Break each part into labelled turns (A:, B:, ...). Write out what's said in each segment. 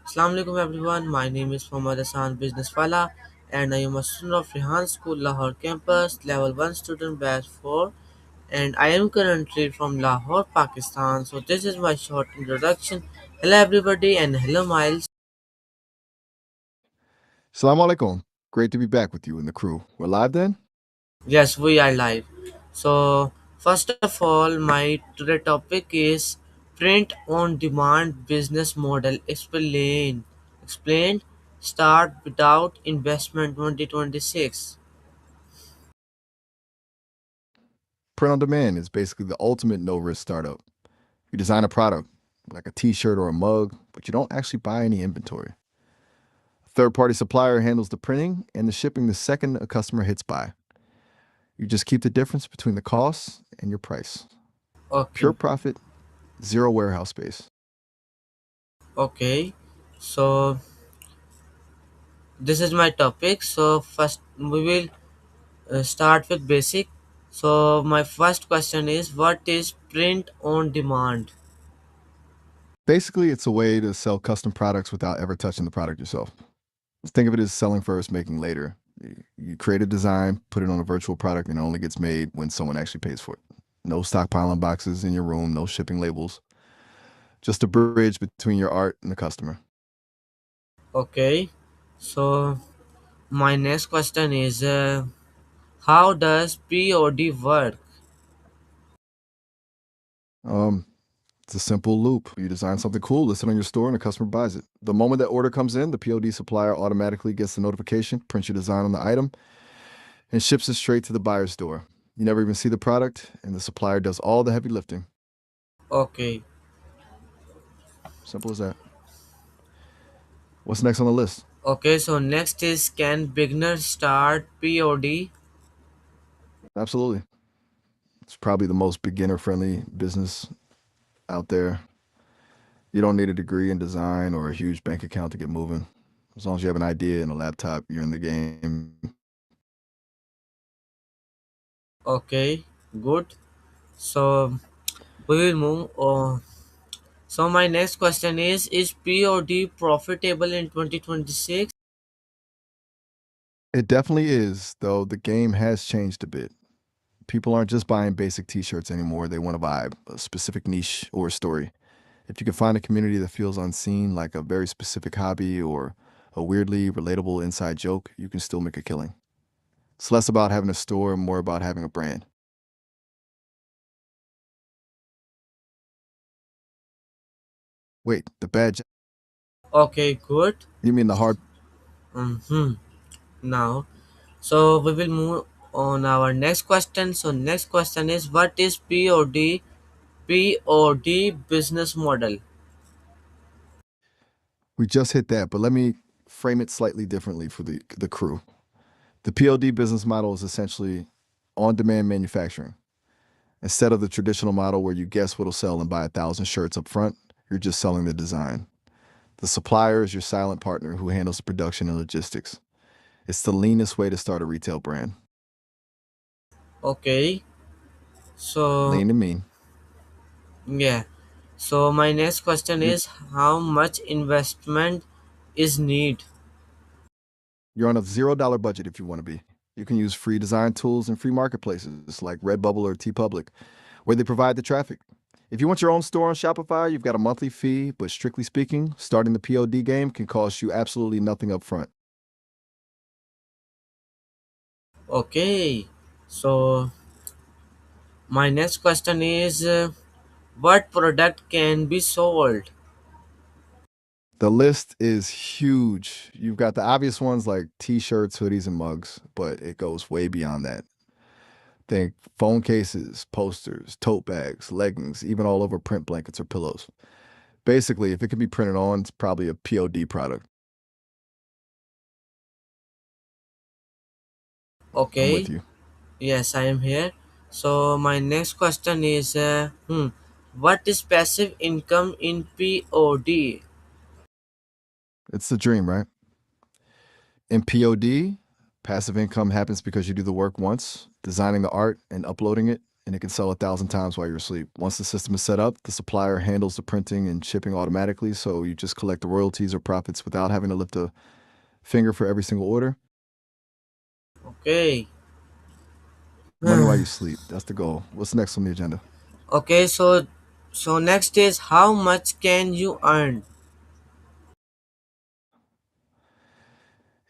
A: Assalamu alaikum everyone. My name is Mohammad Hassan Business Wala and I am a student of Rehan School Lahore campus, level 1 student batch 4, and I am currently from Lahore, Pakistan. So this is my short introduction. Hello everybody and hello Miles.
B: Assalamu alaikum. Great to be back with you and the crew. We're live then?
A: Yes, we are live. So first of all, my today topic is print on demand business model explained start without investment 2026.
B: Print on demand is basically the ultimate no risk startup. You design a product, like a t shirt or a mug, but you don't actually buy any inventory. A third party supplier handles the printing and the shipping the second a customer hits buy. You just keep the difference between the costs and your price.
A: Okay,
B: Pure profit, zero warehouse space.
A: okay. So this is my topic. So first we will start with basic. So my first question is, what is print on demand?
B: Basically, it's a way to sell custom products without ever touching the product yourself. Think of it as selling first, making later. You create a design, put it on a virtual product, and it only gets made when someone actually pays for it. No stockpiling boxes in your room, no shipping labels. Just a bridge between your art and the customer.
A: Okay. So my next question is, how does POD work?
B: Um, it's a simple loop. You design something cool, list it on your store, and the customer buys it. The moment that order comes in, the POD supplier automatically gets the notification, prints your design on the item, and ships it straight to the buyer's door. You never even see the product, and the supplier does all the heavy lifting.
A: Okay.
B: Simple as that. What's next on the list?
A: Okay. So next is, can beginners start POD?
B: Absolutely. It's probably the most beginner friendly business out there. You don't need a degree in design or a huge bank account to get moving. As long as you have an idea and a laptop, you're in the game.
A: Okay. Good. So we will move on. So my next question is POD profitable in 2026?
B: It definitely is, though the game has changed a bit. People aren't just buying basic t shirts anymore. They want a vibe, a specific niche, or a story. If you can find a community that feels unseen, like a very specific hobby or a weirdly relatable inside joke, you can still make a killing. It's less about having a store and more about having a brand. Wait, the bad.
A: Okay, good.
B: You mean the hard?
A: Mm-hmm. Now, so we will move on our next question. So next question is, what is POD business model?
B: We just hit that, but let me frame it slightly differently for the crew. The PLD business model is essentially on demand manufacturing. Instead of the traditional model where you guess what'll sell and buy 1,000 shirts up front, you're just selling the design. The supplier is your silent partner who handles the production and logistics. It's the leanest way to start a retail brand.
A: Okay. So
B: Lean and mean.
A: yeah. So my next question
B: You're,
A: is, how much investment is need?
B: you're on a $0 budget if you want to be. You can use free design tools and free marketplaces like Redbubble or TeePublic, where they provide the traffic. If you want your own store on Shopify, you've got a monthly fee, but strictly speaking, starting the POD game can cost you absolutely nothing up front.
A: Okay. So my next question is, what product can be sold?
B: The list is huge. You've got the obvious ones like t shirts, hoodies, and mugs, but it goes way beyond that. Think phone cases, posters, tote bags, leggings, even all over print blankets or pillows. Basically, if it can be printed on, it's probably a POD product. I'm with
A: Okay.
B: you.
A: Yes, I am here. So my next question is, what is passive income in POD?
B: It's the dream, right? In POD, passive income happens because you do the work once, designing the art and uploading it, and it can sell 1,000 times while you're asleep. Once the system is set up, the supplier handles the printing and shipping automatically, so you just collect the royalties or profits without having to lift a finger for every single order.
A: Okay.
B: Money while you sleep. That's the goal. What's next on the agenda?
A: Okay, so next is how much can you earn?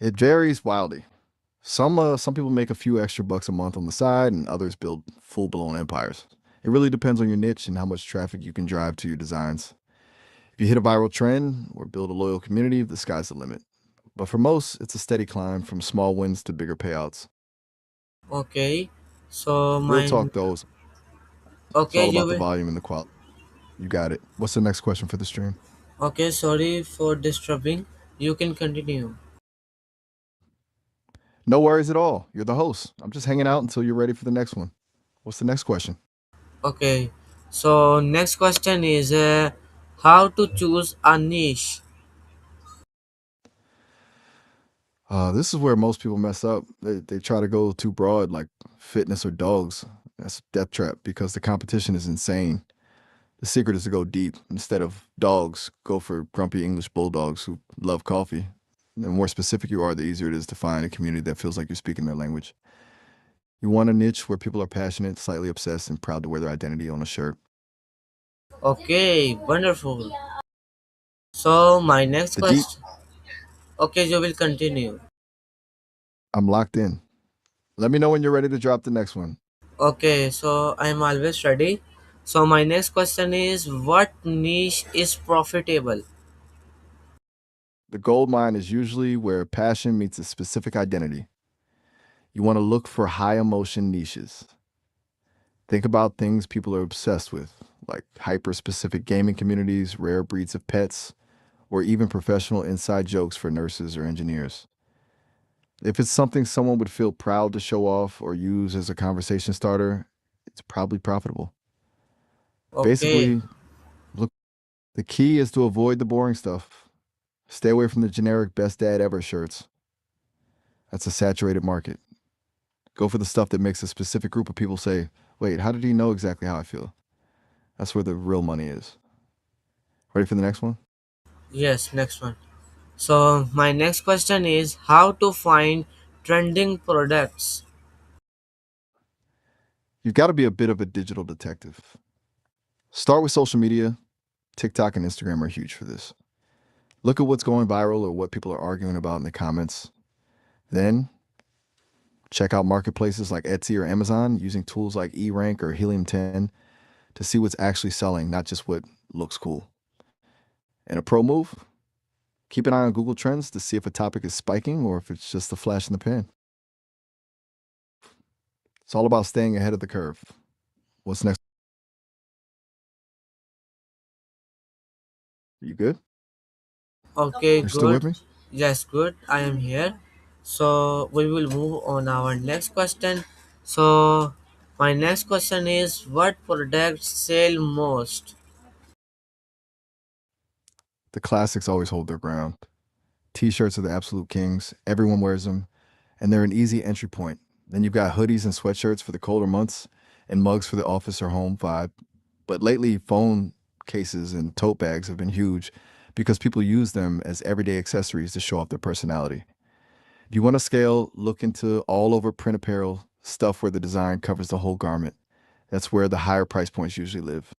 B: It varies wildly. Some people make a few extra bucks a month on the side, and others build full blown empires. It really depends on your niche and how much traffic you can drive to your designs. If you hit a viral trend or build a loyal community, the sky's the limit. But for most, it's a steady climb from small wins to bigger payouts.
A: Okay. So
B: Real
A: my
B: talk, though, it's
A: okay,
B: all
A: you
B: about the
A: will.
B: volume and the quality. You got it. What's the next question for the stream?
A: Okay, sorry for disturbing. You can continue.
B: No worries at all. You're the host. I'm just hanging out until you're ready for the next one. What's the next question?
A: Okay. So next question is how to choose a niche.
B: This is where most people mess up. They try to go too broad, like fitness or dogs. That's a death trap because the competition is insane. The secret is to go deep. Instead of dogs, go for grumpy English bulldogs who love coffee. The more specific you are, the easier it is to find a community that feels like you're speaking their language. You want a niche where people are passionate, slightly obsessed, and proud to wear their identity on a shirt.
A: Okay, wonderful. So my next
B: The deep,
A: question. Okay, you will continue.
B: I'm locked in. Let me know when you're ready to drop the next one.
A: Okay, so I'm always ready. So my next question is what niche is profitable?
B: The gold mine is usually where passion meets a specific identity. You want to look for high emotion niches. Think about things people are obsessed with, like hyper specific gaming communities, rare breeds of pets, or even professional inside jokes for nurses or engineers. If it's something someone would feel proud to show off or use as a conversation starter, it's probably profitable.
A: Okay,
B: Basically, look, the key is to avoid the boring stuff. Stay away from the generic best dad ever shirts. That's a saturated market. Go for the stuff that makes a specific group of people say, wait, how did he know exactly how I feel? That's where the real money is. Ready for the next one?
A: yes, next one. So my next question is how to find trending products.
B: You've got to be a bit of a digital detective. Start with social media. TikTok and Instagram are huge for this. Look at what's going viral or what people are arguing about in the comments. Then check out marketplaces like Etsy or Amazon using tools like eRank or Helium 10 to see what's actually selling, not just what looks cool. And a pro move, keep an eye on Google Trends to see if a topic is spiking or if it's just a flash in the pan. It's all about staying ahead of the curve. What's next? You good?
A: Okay,
B: You're still with
A: good.
B: me?
A: Yes, good. I am here. So we will move on our next question. So my next question is what products sell most?
B: The classics always hold their ground. T-shirts are the absolute kings. Everyone wears them, and they're an easy entry point. Then you've got hoodies and sweatshirts for the colder months, and mugs for the office or home vibe. But lately, phone cases and tote bags have been huge because people use them as everyday accessories to show off their personality. If you want to scale, look into all over print apparel, stuff where the design covers the whole garment. That's where the higher price points usually live.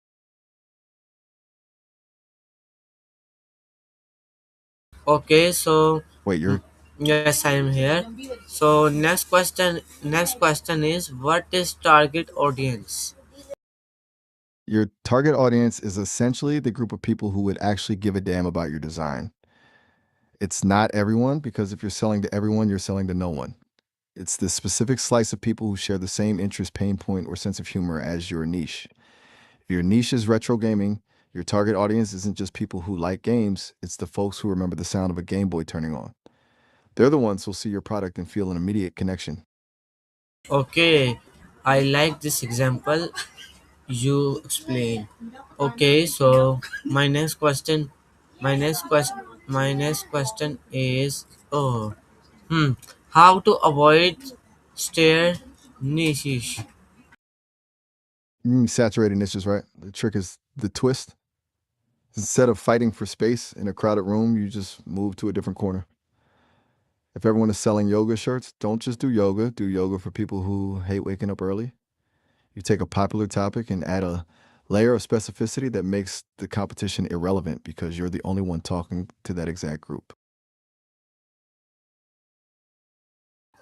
A: Okay, so
B: Wait,
A: mm,
B: you're
A: yes, I am here. So next question is what is target audience?
B: your target audience is essentially the group of people who would actually give a damn about your design. It's not everyone because if you're selling to everyone, you're selling to no one. It's the specific slice of people who share the same interest, pain point, or sense of humor as your niche. If your niche is retro gaming, your target audience isn't just people who like games, it's the folks who remember the sound of a Game Boy turning on. They're the ones who'll see your product and feel an immediate connection.
A: Okay, I like this example you explain. Okay, so my next question is how to avoid stare niche.
B: Saturated niches, right? The trick is the twist. Instead of fighting for space in a crowded room, you just move to a different corner. If everyone is selling yoga shirts, don't just do yoga for people who hate waking up early. You take a popular topic and add a layer of specificity that makes the competition irrelevant because you're the only one talking to that exact group.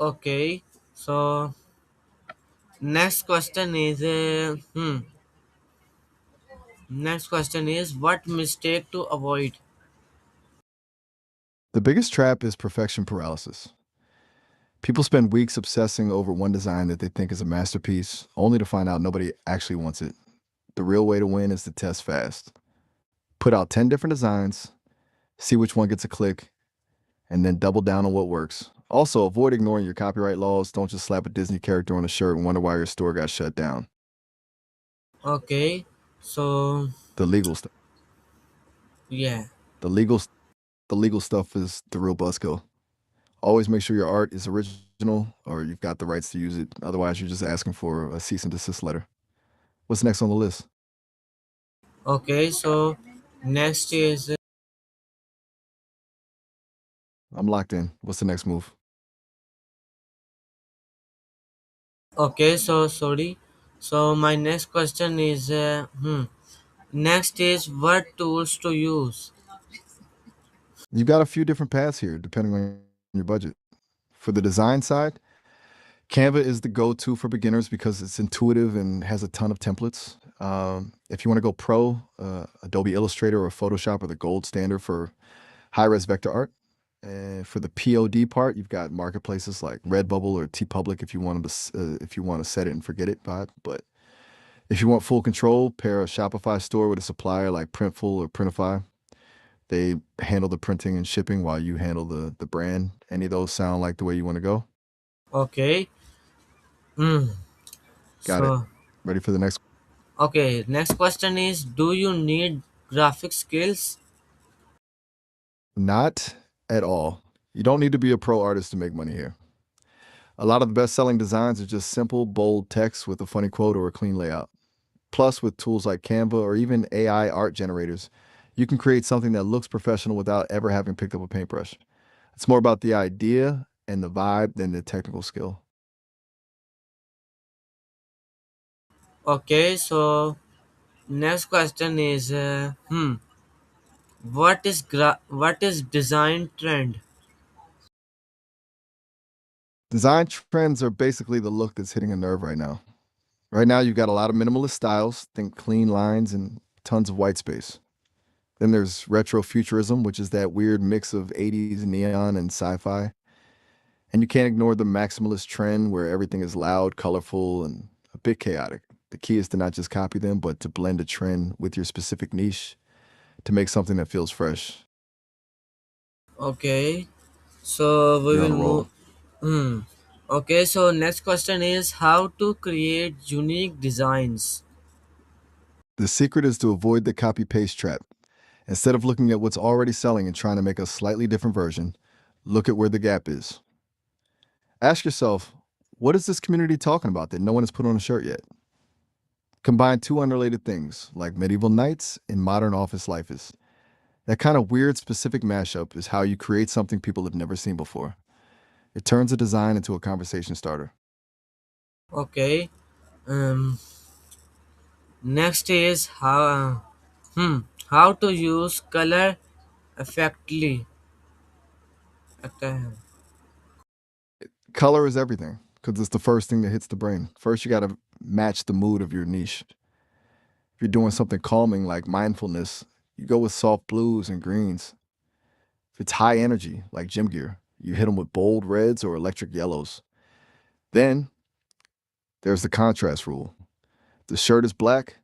A: Okay, so next question is next question is what mistake to avoid?
B: The biggest trap is perfection paralysis. People spend weeks obsessing over one design that they think is a masterpiece, only to find out nobody actually wants it. The real way to win is to test fast. Put out 10 different designs, see which one gets a click, and then double down on what works. Also, avoid ignoring your copyright laws. Don't just slap a Disney character on a shirt and wonder why your store got shut down.
A: Okay, so
B: The legal stuff.
A: yeah.
B: The legal the legal stuff is the real buzzkill. Always make sure your art is original or you've got the rights to use it. Otherwise, you're just asking for a cease and desist letter. What's next on the list?
A: Okay, so next is
B: I'm locked in. What's the next move?
A: okay. So sorry. So my next question is next is what tools to use.
B: You've got a few different paths here depending on your budget. For the design side, Canva is the go to for beginners because it's intuitive and has a ton of templates. If you want to go pro, Adobe Illustrator or Photoshop are the gold standard for high res vector art. And for the POD part, you've got marketplaces like Redbubble or TeePublic if you want to set it and forget it vibe. But if you want full control, pair a Shopify store with a supplier like Printful or Printify. They handle the printing and shipping while you handle the brand. Any of those sound like the way you want to go?
A: Okay. Hmm.
B: Got it.
A: So
B: Ready for the next?
A: okay. Next question is do you need graphic skills?
B: Not at all. You don't need to be a pro artist to make money here. A lot of the best selling designs are just simple, bold text with a funny quote or a clean layout. Plus, with tools like Canva or even AI art generators, you can create something that looks professional without ever having picked up a paintbrush. It's more about the idea and the vibe than the technical skill.
A: Okay. So next question is what is design trend?
B: Design trends are basically the look that's hitting a nerve right now. Right now, you've got a lot of minimalist styles, think clean lines and tons of white space. Then there's retro futurism, which is that weird mix of 80s neon and sci fi. And you can't ignore the maximalist trend where everything is loud, colorful, and a bit chaotic. The key is to not just copy them, but to blend a trend with your specific niche to make something that feels fresh.
A: Okay. So we
B: You're on
A: will
B: a
A: move.
B: roll.
A: Hmm. Okay. So next question is how to create unique designs.
B: The secret is to avoid the copy paste trap. Instead of looking at what's already selling and trying to make a slightly different version, look at where the gap is. Ask yourself, what is this community talking about that no one has put on a shirt yet? Combine two unrelated things, like medieval knights and modern office life is. That kind of weird specific mashup is how you create something people have never seen before. It turns a design into a conversation starter.
A: Okay. Um. Next is how to use color effectively.
B: Color is everything because it's the first thing that hits the brain. First, you got to match the mood of your niche. If you're doing something calming like mindfulness, you go with soft blues and greens. If it's high energy, like gym gear, you hit them with bold reds or electric yellows. Then there's the contrast rule. If the shirt is black,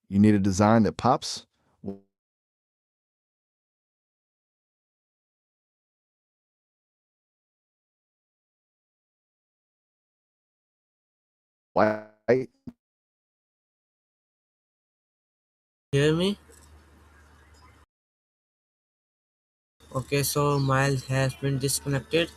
B: you need a design that pops. White.
A: Hear me? Okay, so Miles has been disconnected.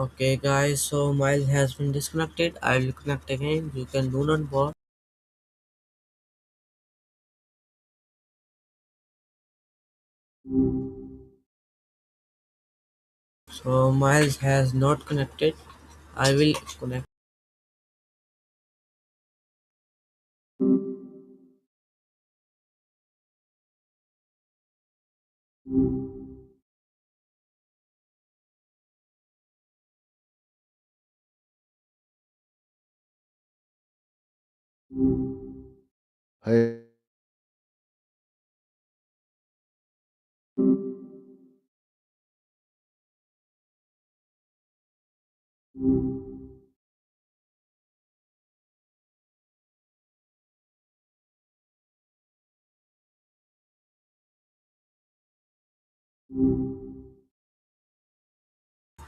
A: Okay guys, so Miles has been disconnected. I will connect again. You can do not worry. So Miles has not connected. I will connect.
B: Hey,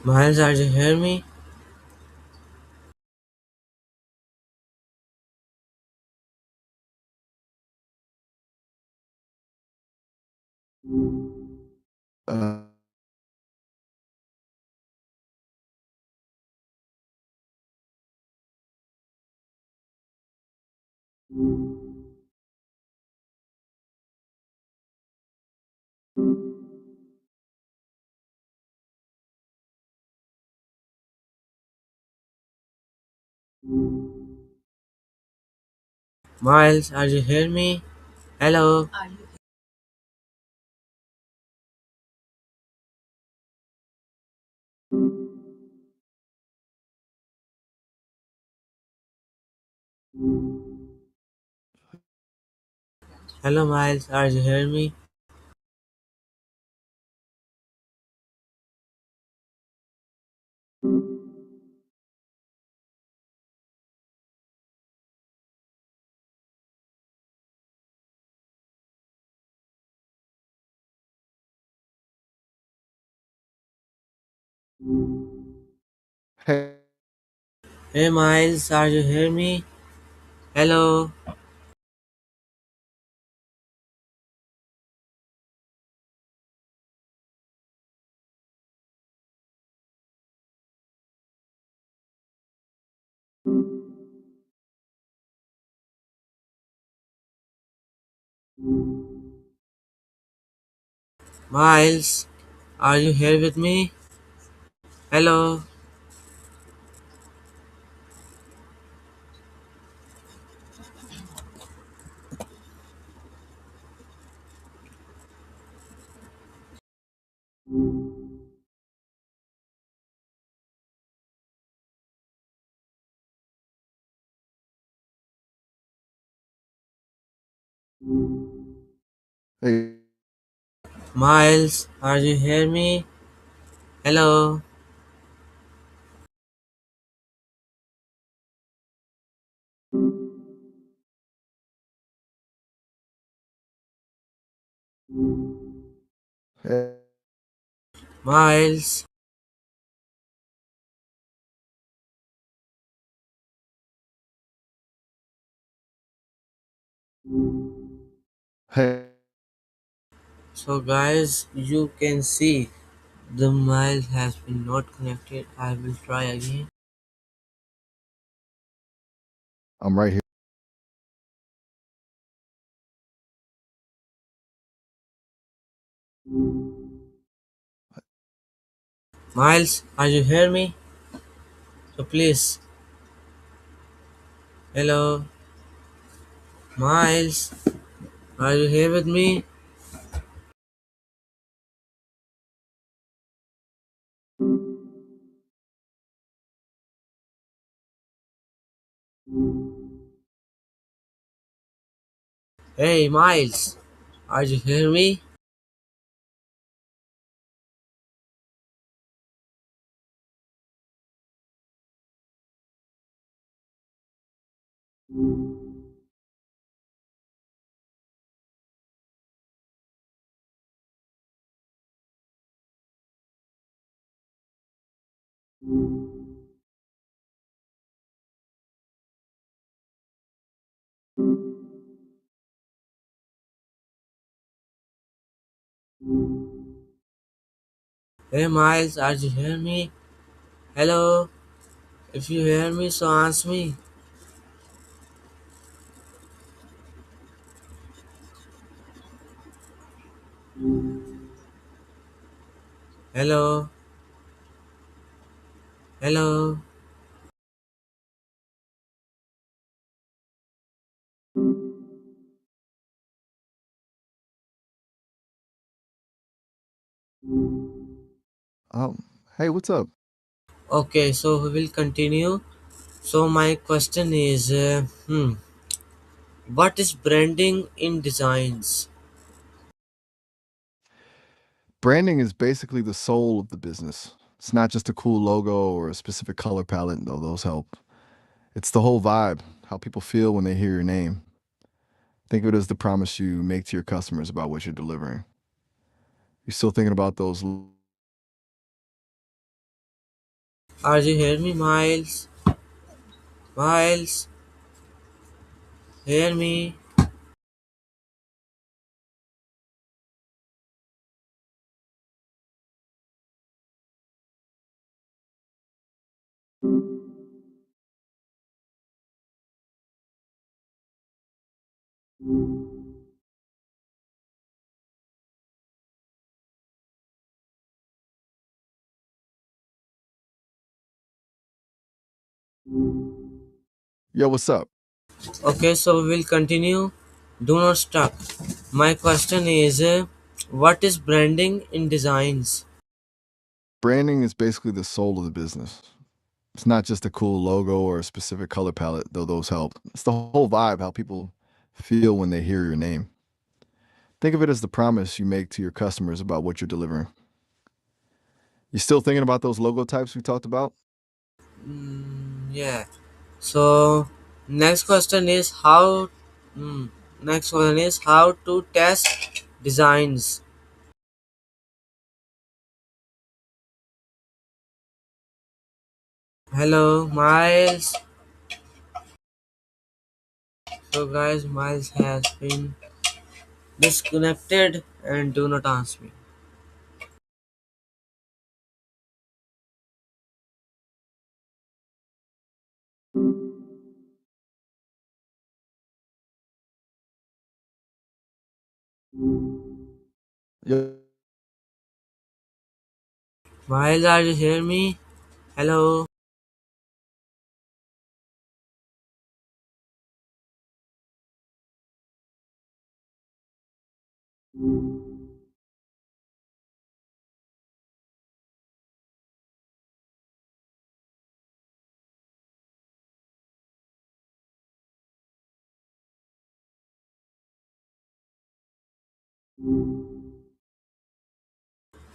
A: Miles, are you hear me?
B: uh,
A: Miles, are you hear me? Hello. Hello Miles, are you hear me?
B: hey,
A: Hey Miles, are you hear me? Hello. Miles, are you here with me? Hello.
B: hey,
A: Miles, are you hear me? Hello.
B: hey,
A: Miles.
B: hey.
A: So guys, you can see the Miles has been not connected. I will try again.
B: I'm right here.
A: Miles, are you hear me? So please. Hello. Miles, are you here with me? Hey Miles, are you hear me? Hey Miles, are you hear me? Hello, if you hear me, so answer me. Hello, hello.
B: Um, hey, what's up?
A: Okay, so we will continue. So my question is, what is branding in designs?
B: Branding is basically the soul of the business. It's not just a cool logo or a specific color palette, though those help. It's the whole vibe, how people feel when they hear your name. Think of it as the promise you make to your customers about what you're delivering. You're still thinking about those.
A: Are you hear me, Miles? Miles, hear me?
B: Yo, what's up?
A: Okay, so we will continue. Do not stop. My question is, what is branding in designs?
B: Branding is basically the soul of the business. It's not just a cool logo or a specific color palette, though those help. It's the whole vibe, how people feel when they hear your name. Think of it as the promise you make to your customers about what you're delivering. You still thinking about those logo types we talked about?
A: Yeah. So next question is how. Hmm, next one is how to test designs. Hello, Miles. So guys, Miles has been disconnected and do not answer me.
B: Yeah.
A: Miles, are you hear me? Hello.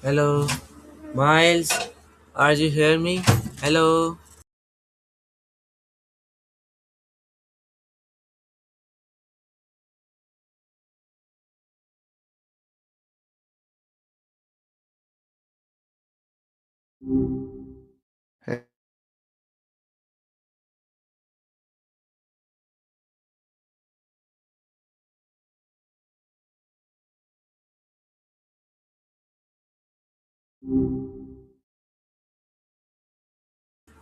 A: Hello. Miles, are you hear me? Hello.
B: Hey,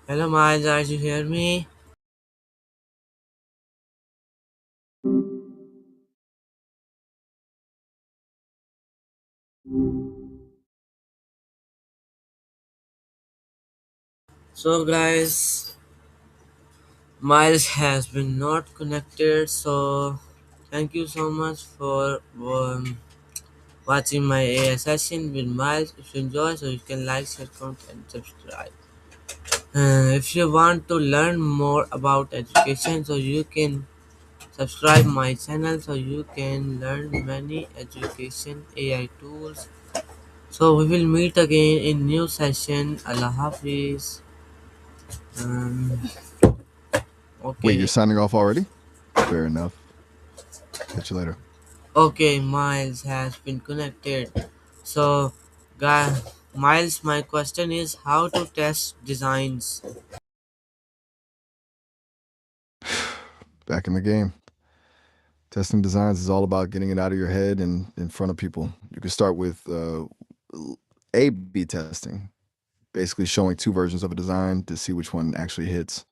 A: Hello, Miles, are you hear me? So guys, Miles has been not connected. So thank you so much for watching my AI session with Miles. If you enjoy, so you can like, share, comment, and subscribe. If you want to learn more about education, so you can subscribe my channel, so you can learn many education AI tools. So we will meet again in new session. Allah Hafiz. Um,
B: wait, you're
A: okay,
B: signing off already? Fair enough. Catch you later.
A: okay. Miles has been connected. So, guy, Miles, my question is how to test designs.
B: Back in the game. Testing designs is all about getting it out of your head and in front of people. You can start with A/B testing. basically showing two versions of a design to see which one actually hits.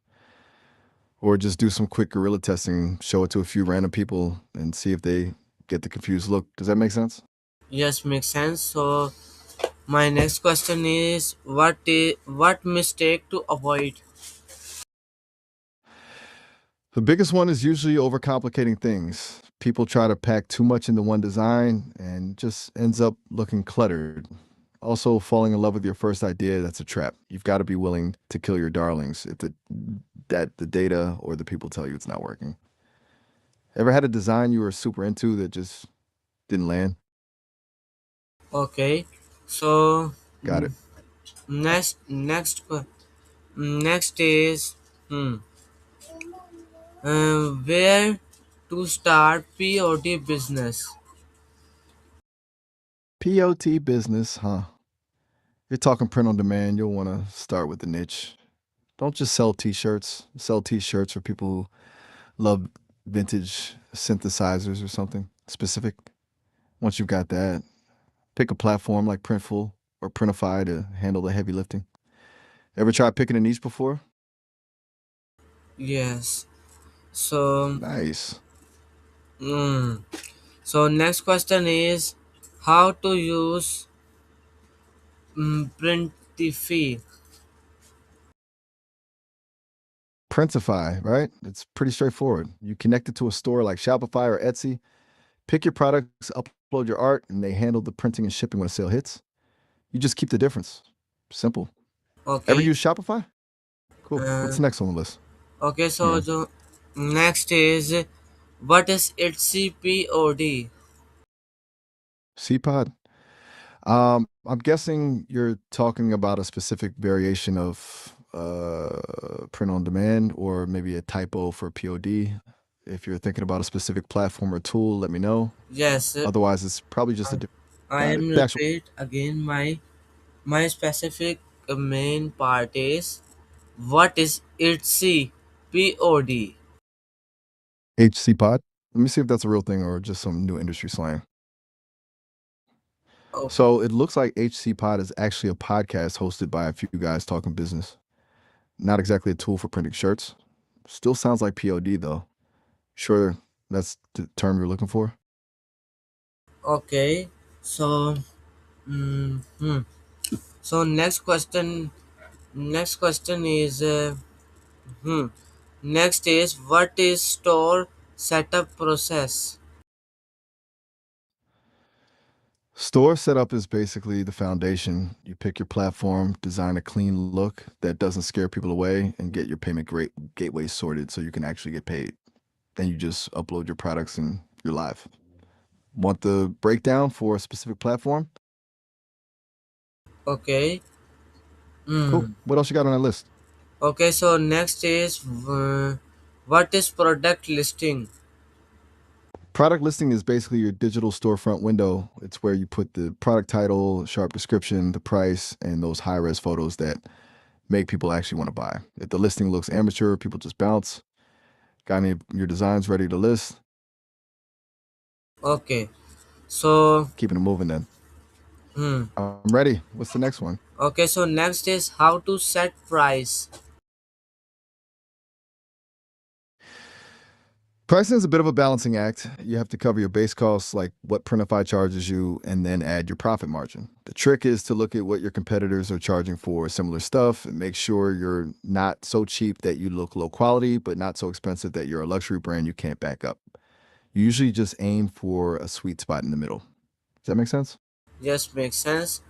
B: Or just do some quick guerrilla testing, show it to a few random people and see if they get the confused look. Does that make sense?
A: Yes, makes sense. So my next question is what mistake to avoid?
B: The biggest one is usually overcomplicating things. People try to pack too much into one design and just ends up looking cluttered. Also, falling in love with your first idea, that's a trap. You've got to be willing to kill your darlings if the data or the people tell you it's not working. Ever had a design you were super into that just didn't land?
A: Okay. So
B: Got
A: mm,
B: it.
A: next is hmm, where to start POD business.
B: POT business, huh? You're talking print on demand, you'll want to start with the niche. Don't just sell t-shirts. Sell t-shirts for people who love vintage synthesizers or something specific. Once you've got that, pick a platform like Printful or Printify to handle the heavy lifting. Ever try picking a niche before?
A: Yes. So
B: Nice.
A: mm, so next question is how to use Printify.
B: Printify, right? It's pretty straightforward. You connect it to a store like Shopify or Etsy, pick your products, upload your art, and they handle the printing and shipping when a sale hits. You just keep the difference. Simple. Ever
A: Okay.
B: use Shopify? Cool. What's
A: Uh,
B: the next on the list?
A: okay. So
B: Yeah.
A: the next is what is its CPOD?
B: CPOD. I'm guessing you're talking about a specific variation of print on demand or maybe a typo for POD. If you're thinking about a specific platform or tool, let me know.
A: Yes.
B: Otherwise, it's probably just a different.
A: I
B: Got it.
A: am
B: The actual
A: repeat again. My specific main part is what is its CPOD?
B: HC pod. Let me see if that's a real thing or just some new industry slang.
A: Okay.
B: So it looks like HC Pod is actually a podcast hosted by a few guys talking business. Not exactly a tool for printing shirts. Still sounds like POD though. Sure, that's the term you're looking for.
A: Okay. So. Hmm. So next question is hmm. Next is what is store setup process?
B: Store setup is basically the foundation. You pick your platform, design a clean look that doesn't scare people away, and get your payment gateway sorted so you can actually get paid. Then you just upload your products and you're live. Want the breakdown for a specific platform?
A: Okay.
B: Cool.
A: Hmm.
B: What else you got on that list?
A: Okay. So next is what is product listing?
B: Product listing is basically your digital storefront window. It's where you put the product title, sharp description, the price, and those high res photos that make people actually want to buy. If the listing looks amateur, people just bounce. Got any of your designs ready to list?
A: Okay. So
B: Keeping it moving then.
A: hmm.
B: I'm ready. What's the next one?
A: Okay. So next is how to set price.
B: Pricing is a bit of a balancing act. You have to cover your base costs, like what Printify charges you, and then add your profit margin. The trick is to look at what your competitors are charging for similar stuff and make sure you're not so cheap that you look low quality, but not so expensive that you're a luxury brand you can't back up. You usually just aim for a sweet spot in the middle. Does that make sense?
A: Yes, makes sense.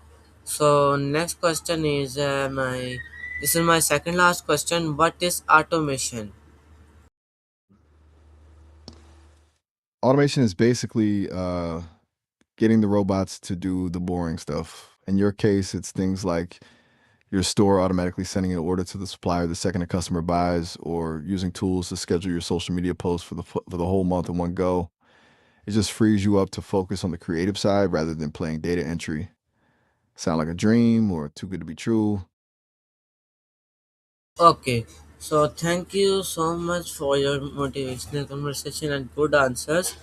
A: So next question is my this is my second last question. What is automation?
B: Automation is basically getting the robots to do the boring stuff. In your case, it's things like your store automatically sending an order to the supplier the second a customer buys, or using tools to schedule your social media posts for the whole month in one go. It just frees you up to focus on the creative side rather than playing data entry. Sound like a dream or too good to be true?
A: Okay, so thank you so much for your motivational conversation and good answers.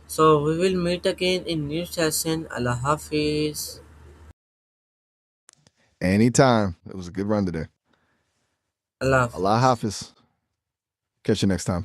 A: So we will meet again in new session. Allah Hafiz.
B: Anytime. It was a good run today.
A: Allah
B: Allah
A: Hafiz.
B: Hafiz. Catch you next time.